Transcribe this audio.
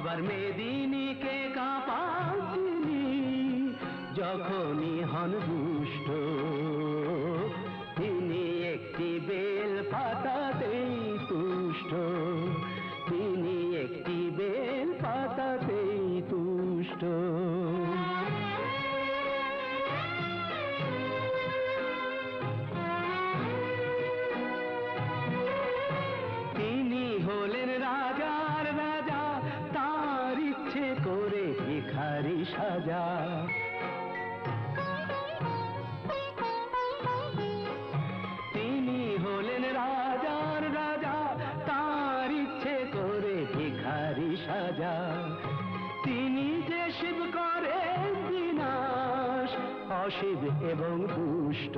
এবার মেদিনীকে কাঁপান তিনি, যখনই হন দুষ্ট। তিনি একটি বেল পাতাতেই তুষ্ট, তিনি একটি বেল পাতাতেই তুষ্ট। তিনি হলেন রাজার রাজা, তার ইচ্ছে করে ভিখারি সাজা। তিনি হলেন রাজার রাজা, তার ইচ্ছে করে ভিখারি সাজা। তিনি যে শিব করে বিনাশ, অশিব এবং দুষ্ট।